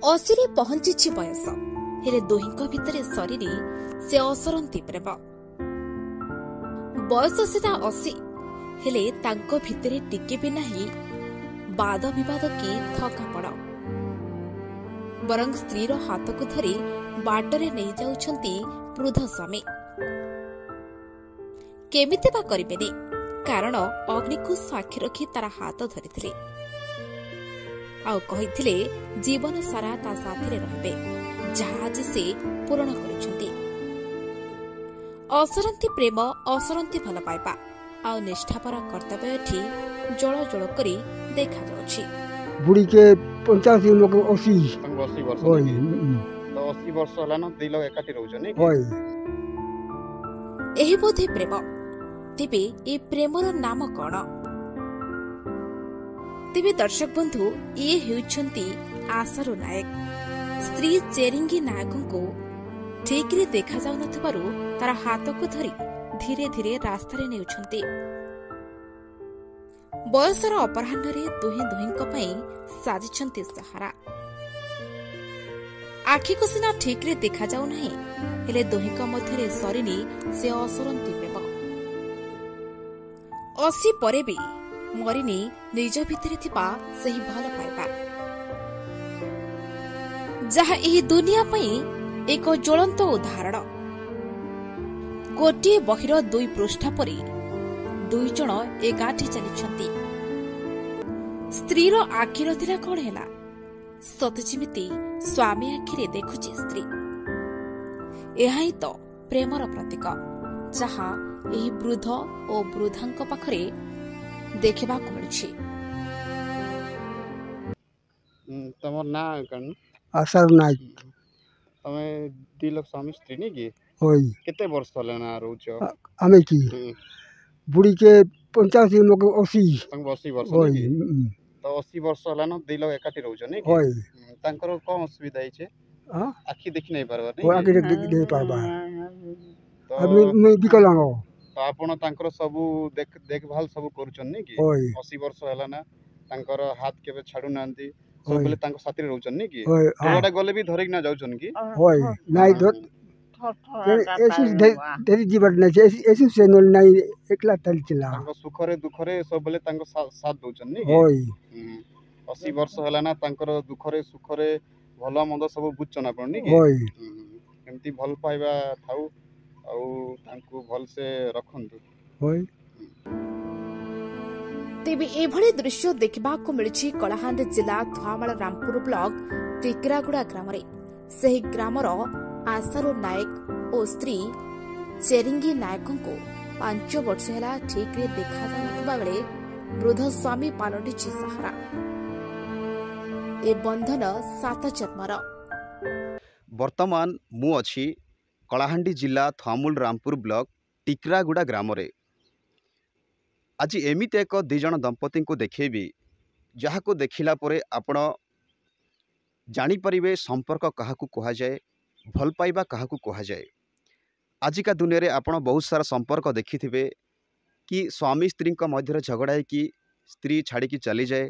ଅଶୀରେ ପହଞ୍ଚିଛି ବୟସ, ହେଲେ ଦୁହିଁଙ୍କ ଭିତରେ ସରିନି ସେ ଅସରନ୍ତି ପ୍ରେମ। ବୟସ ସିନା 80, ହେଲେ ତାଙ୍କ ଭିତରେ ଟିକେ ବି ନାହିଁ ବାଦ ବିବାଦ କି ଥକାପଡ଼। ବରଂ ସ୍ତ୍ରୀର ହାତକୁ ଧରି ବାଟରେ ନେଇଯାଉଛନ୍ତି ବୃଦ୍ଧ ସ୍ୱାମୀ। କେମିତି ବା କରିବେନି, କାରଣ ଅଗ୍ନିକୁ ସାକ୍ଷୀ ରଖି ତାର ହାତ ଧରିଥିଲେ ଆଉ କହିଥିଲେ ଜୀବନ ସାରା ତା ସାଥିରେ ରହିବେ, ଯାହା ଆଜି ସେ ପୂରଣ କରିଛନ୍ତି। ଅସରନ୍ତି ପ୍ରେମ, ଅସରନ୍ତି ଭଲ ପାଇବା ଆଉ ନିଷ୍ଠାପର କର୍ତ୍ତବ୍ୟ ଏଠି ଜଳ ଜଳ କରି ଦେଖାଯାଉଛି। बुढ़ी के 85 लोग 80 80 वर्ष होय तो 80 वर्ष होला न दुई लोग एकाठी रहउछन कि होय ଏହି ବୋଧେ ପ୍ରେମ। ତେବେ ଏ ପ୍ରେମର ନାମ କଣ? ତେବେ ଦର୍ଶକ ବନ୍ଧୁ, ଇଏ ହେଉଛନ୍ତି ଆଶାରୁ ନାୟକ। ସ୍ତ୍ରୀ ଚେରିଙ୍ଗି ନାୟକଙ୍କୁ ଠିକରେ ଦେଖାଯାଉନଥିବାରୁ ତାର ହାତକୁ ଧରି ଧୀରେ ଧୀରେ ରାସ୍ତାରେ ନେଉଛନ୍ତି। ବୟସର ଅପରାହ୍ନରେ ଦୁହେଁ ଦୁହିଁଙ୍କ ପାଇଁ ସାଜିଛନ୍ତି ସାହାରା। ଆଖିକୁ ସିନା ଠିକରେ ଦେଖାଯାଉନାହିଁ, ହେଲେ ଦୁହିଁଙ୍କ ମଧ୍ୟରେ ସରିନି ସେ ଅସରନ୍ତି ପ୍ରେମ। 80 ପରେ ବି ମରିନି ନିଜ ଭିତରେ ଥିବା ସେହି ଭଲ ପାଇବା, ଯାହା ଏହି ଦୁନିଆ ପାଇଁ ଏକ ଜ୍ୱଳନ୍ତ ଉଦାହରଣ। ଗୋଟିଏ ବହିର 2 ପୃଷ୍ଠା ପରି 2 ଜଣ ଏକାଠି ଚାଲିଛନ୍ତି। ସ୍ତ୍ରୀର ଆଖି ନଥିଲା କଣ ହେଲା, ସତେ ଯେମିତି ସ୍ୱାମୀ ଆଖିରେ ଦେଖୁଛି ସ୍ତ୍ରୀ। ଏହା ହିଁ ତ ପ୍ରେମର ପ୍ରତୀକ, ଯାହା ଏହି ବୃଦ୍ଧ ଓ ବୃଦ୍ଧାଙ୍କ ପାଖରେ ଦେଖିବାକୁ ମିଳୁଛି। तमर ना कन आशा नायक तमे दुई लोग स्वामी स्त्री नहीं कि होय केते वर्ष होला ना रहउछ हमें की बुढ़ी के 85 लोग 80 तंग 80 वर्ष होय नहीं कि तो 80 वर्ष होला न दुई लोग एकाठी रहउछ नहीं कि होय तांकर कोन असुविधा है छे हां आखि देखि नहीं पारबा वो नहीं आगे दे पारबा तो मैं विकलांग तो आपण तांकर सब देखभाल सब करूछन नहीं कि होय 80 वर्ष होला ना तांकर हाथ केबे छाडू नांती सब होय बेले तांकर साथी रहउछन नहीं कि होय जोड़ा गले भी धरिक ना जाउछन कि होय नाइ धर एसु देरी जीवन नहीं एसु से नहीं एकला तल चला तांको सुखरे दुखरे सब बेले तांको साथ दउछन नहीं कि होय 80 वर्ष होला ना तांकर दुखरे सुखरे भलो मंद सब बुझछन आपण नहीं कि होय एमती भल पाइबा थाउ आउ तांको भल से रखंतु होय ତେବେ ଏଭଳି ଦୃଶ୍ୟ ଦେଖିବାକୁ ମିଳିଛି କଳାହାଣ୍ଡି ଜିଲ୍ଲା ଧୁଆମାଳ ରାମପୁର ବ୍ଲକ ଟିକରାଗୁଡ଼ା ଗ୍ରାମରେ। ସେହି ଗ୍ରାମର ଆଶାରୁ ନାୟକ ଓ ସ୍ତ୍ରୀ ଚେରିଙ୍ଗି ନାୟକଙ୍କୁ 5 ବର୍ଷ ହେଲା ଠିକରେ ଦେଖାଯାଉନଥିବା ବେଳେ ବୃଦ୍ଧ ସ୍ୱାମୀ ପାଲଟିଛି ସାହାରା। ଏ ବନ୍ଧନ 7 ଜନ୍ମର। ବର୍ତ୍ତମାନ ମୁଁ ଅଛି କଳାହାଣ୍ଡି ଜିଲ୍ଲା ଥୁଆମୁଲ ରାମପୁର ବ୍ଲକ ଟିକରାଗୁଡ଼ା ଗ୍ରାମରେ। आज एमिति एक 2 जण दंपति को देखेबी जहाको देखिला परे आपण जानीपारे संपर्क क्या कह जाए, भल पाइबा क्या कह जाए। आजिका दुनिया रे आपण बहुत सारा संपर्क देखिथिबे कि स्वामी स्त्री मध्य झगड़ा कि स्त्री छाड़ी चली जाए,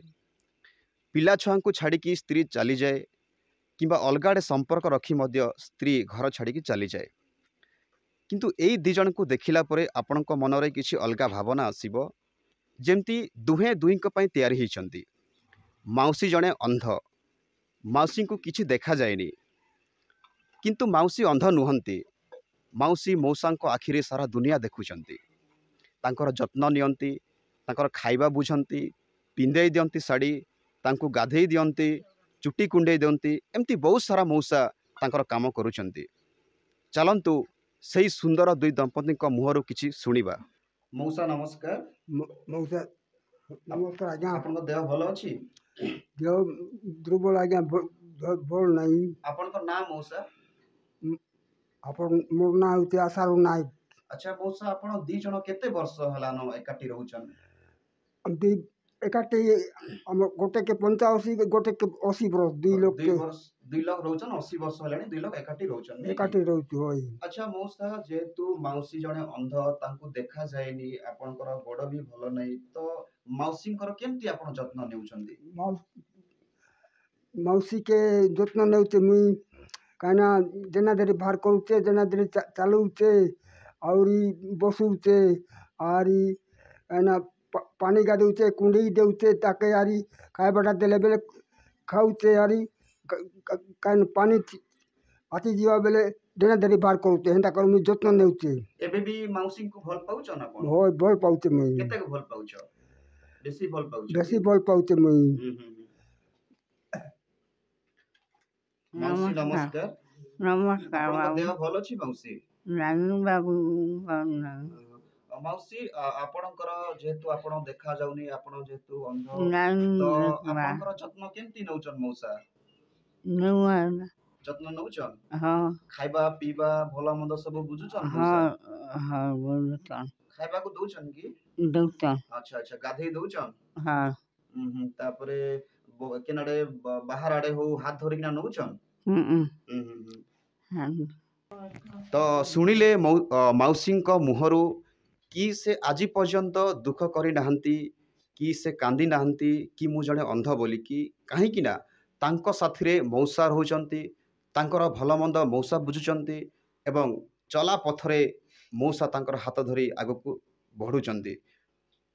पिला छुआ को छाड़ी स्त्री चली जाए, किंबा अलगाड़े संपर्क रखी मध्य स्त्री घर छाड़ी चली जाए। किंतु एई 2 जण को देखिला परे आपणक मनरे किछि अलगा भावना आसीबो, जेमती दुहे दुहींक पई तैयारी होइछंती। माउसी जणे अंध, माउसी को किछि देखा जाएनी, किंतु माउसी अंध नुहंती। माउसी मौसांको आखिरे सारा दुनिया देखुछंती, तांकर जत्न नियंती, तांकर खाइबा बुझंती, पिंदेई दियंती साड़ी, तांको गाधेई दियंती, चुटी कुंडेई दियंती, एमती बहुत सारा मौसा तांकर काम करूछंती। चलंतु सही सुंदर 2 दंपति मुहरु किछि सुनिबा। मौसा नमस्कार। मौसा नमस्कार आज्ञा आपन देह भलो अछि? देह दुर्बल आज्ञा बोल नहीं आपन नाम मौसा? अपन मोर ना होते आशारू नायक। अच्छा मौसा, आपन 2 जण केते वर्ष हलानो एकाठी रहउछन? हम दी एकाटे हम गोटे के 85 गोटे के 80 वर्ष 2 लोग के 2 लोग रहउछन 80 वर्ष हलानी 2 लोग एकाठी रहउछन एकाटे रहउछ होय। अच्छा मौसा, जेतु माउसी जणे अंध तांको देखा जायनी, आपनकर गोड़ भी भलो नै, तो माउसींकर केमती आपन जत्न नेउछंदी? मौसी के जत्न नेउचे मुई कहना जेना देरी बाहर करूचे जेना देरी चालूचे और बसूचे आरी कहना पानी गादुचे कुंडी देउचे ताके आरी खाए बटा देले बेले खाऊचे आरी कहन पानी आती जीवा बेले जेना देरी बाहर करूचे हेंता करू मुई जत्न नेउचे एबे भी मौसी को भल पाउछ ना कोन होय भल पाउचे मुई केते को भल पाउछ बेसी भल पाउचे मुई मौसी नमस्कार नमस्कार आपन बाबू देह भल अछि मौसी नानी बाबू मौसी आपणकर जेहेतु आपण देखा जाउनी आपण जेहेतु अंध नानी तो आपणकर जत्न केमती नउचन मौसा नुआ जत्न नउचन हाँ खाइबा पीबा भला मंद सब बुझुचन हाँ हाँ बोलतन खाइबा को दउचन की दौतन अच्छा अच्छा गाधे दउचन हाँ तापरे केनाडे बाहर आडे हो हाथ धरि ना नउचन हाँ तो शुणिले मौसी मुहरु कि से आज पर्यंत दुख करी नाहंती कि से कांदी नाहंती कि मु जड़े अंध बोली कि कहीं ना तांको साथी मौसा रोचंती तांकर भल मंद मौसा बुझुचंती एवं चला पथरे मौसा तांकर हाथ धरी आगक बढ़ुचंती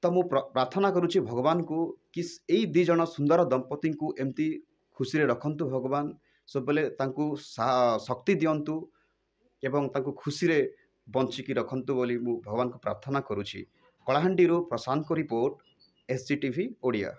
तो मु प्रार्थना करुच्ची भगवान को कि यही दी जन सुंदर दंपति को एमती खुशी रे रखंतु भगवान सब बेले तांको शक्ति दियंतु एवं तांको खुशी रे बंचिकी रखंतु बोली मु भगवान को प्रार्थना करुच्ची। कलाहांडी प्रशांत को रिपोर्ट SCTV ओडिया।